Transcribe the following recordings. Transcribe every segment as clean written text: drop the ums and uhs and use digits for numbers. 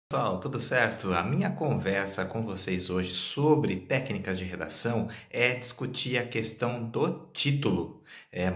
Pessoal, tudo certo? A minha conversa com vocês hoje sobre técnicas de redação é discutir a questão do título.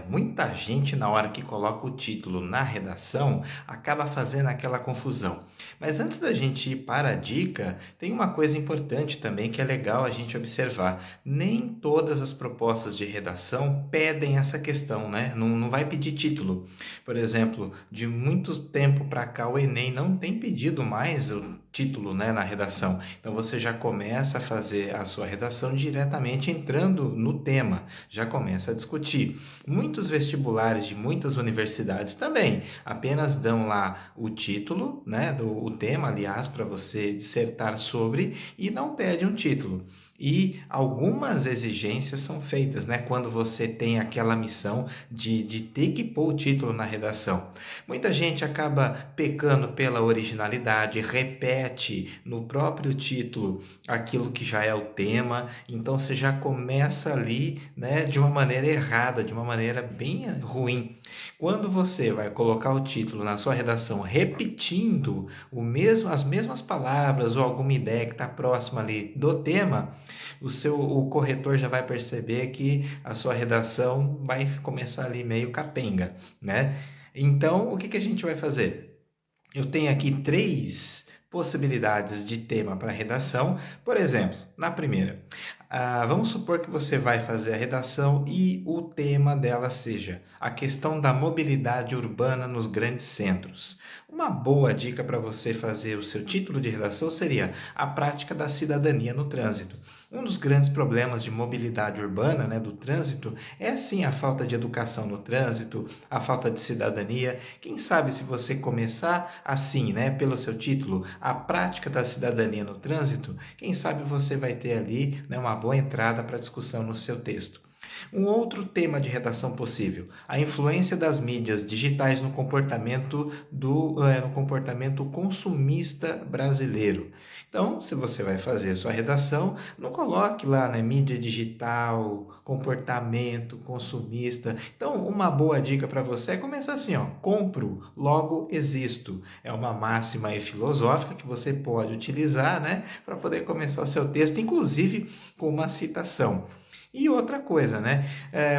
Muita gente, na hora que coloca o título na redação, acaba fazendo aquela confusão. Mas antes da gente ir para a dica, tem uma coisa importante também que é legal a gente observar. Nem todas as propostas de redação pedem essa questão, né? Não vai pedir título. Por exemplo, de muito tempo para cá, o Enem não tem pedido mais o título, né, na redação. Então você já começa a fazer a sua redação diretamente entrando no tema, já começa a discutir. Muitos vestibulares de muitas universidades também apenas dão lá o título, né, o tema, aliás, para você dissertar sobre e não pede um título. E algumas exigências são feitas, né? Quando você tem aquela missão de ter que pôr o título na redação. Muita gente acaba pecando pela originalidade, repete no próprio título aquilo que já é o tema, então você já começa ali, né, de uma maneira errada, de uma maneira bem ruim. Quando você vai colocar o título na sua redação repetindo as mesmas palavras ou alguma ideia que está próxima ali do tema, o corretor já vai perceber que a sua redação vai começar ali meio capenga, né? Então, o que a gente vai fazer? Eu tenho aqui três possibilidades de tema para redação. Por exemplo, na primeira, vamos supor que você vai fazer a redação e o tema dela seja a questão da mobilidade urbana nos grandes centros. Uma boa dica para você fazer o seu título de redação seria a prática da cidadania no trânsito. Um dos grandes problemas de mobilidade urbana, né, do trânsito, é sim a falta de educação no trânsito, a falta de cidadania. Quem sabe se você começar assim, né, pelo seu título, a prática da cidadania no trânsito, quem sabe você vai ter ali, né, uma boa entrada para discussão no seu texto. Um outro tema de redação possível, a influência das mídias digitais no comportamento consumista brasileiro. Então, se você vai fazer sua redação, não coloque lá, né, mídia digital, comportamento consumista. Então, uma boa dica para você é começar assim, ó, compro, logo existo. É uma máxima aí filosófica que você pode utilizar, né, para poder começar o seu texto, inclusive com uma citação. E outra coisa, né?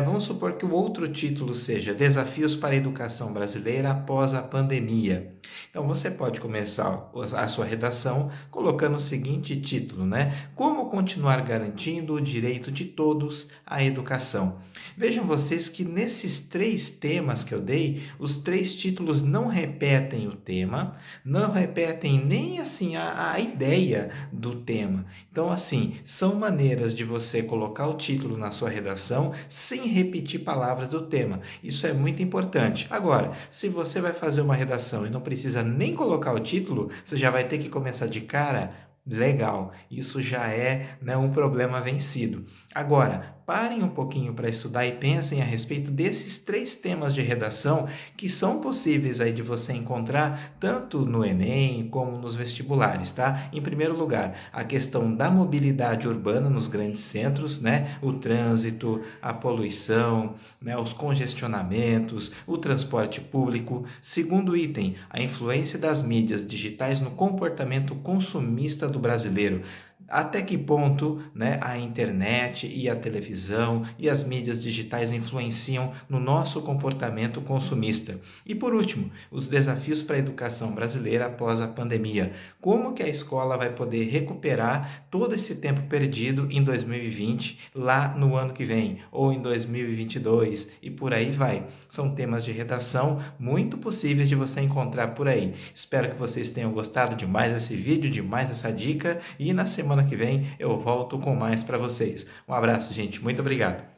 Vamos supor que o outro título seja Desafios para a Educação Brasileira após a Pandemia. Então você pode começar a sua redação colocando o seguinte título, né? Como continuar garantindo o direito de todos à educação. Vejam vocês que nesses três temas que eu dei, os três títulos não repetem o tema, não repetem nem assim a ideia do tema. Então, assim, são maneiras de você colocar o título na sua redação sem repetir palavras do tema. Isso é muito importante. Agora, se você vai fazer uma redação e não precisa nem colocar o título, você já vai ter que começar de cara. Legal, isso já é, né, um problema vencido. Agora, parem um pouquinho para estudar e pensem a respeito desses três temas de redação que são possíveis aí de você encontrar tanto no Enem como nos vestibulares, tá? Em primeiro lugar, a questão da mobilidade urbana nos grandes centros, né? O trânsito, a poluição, né? Os congestionamentos, o transporte público. Segundo item, a influência das mídias digitais no comportamento consumista do brasileiro. Até que ponto, né, a internet e a televisão e as mídias digitais influenciam no nosso comportamento consumista? E por último, os desafios para a educação brasileira após a pandemia. Como que a escola vai poder recuperar todo esse tempo perdido em 2020, lá no ano que vem, ou em 2022 e por aí vai. São temas de redação muito possíveis de você encontrar por aí. Espero que vocês tenham gostado de mais esse vídeo, de mais essa dica e na semana que vem eu volto com mais para vocês. Um abraço, gente. Muito obrigado.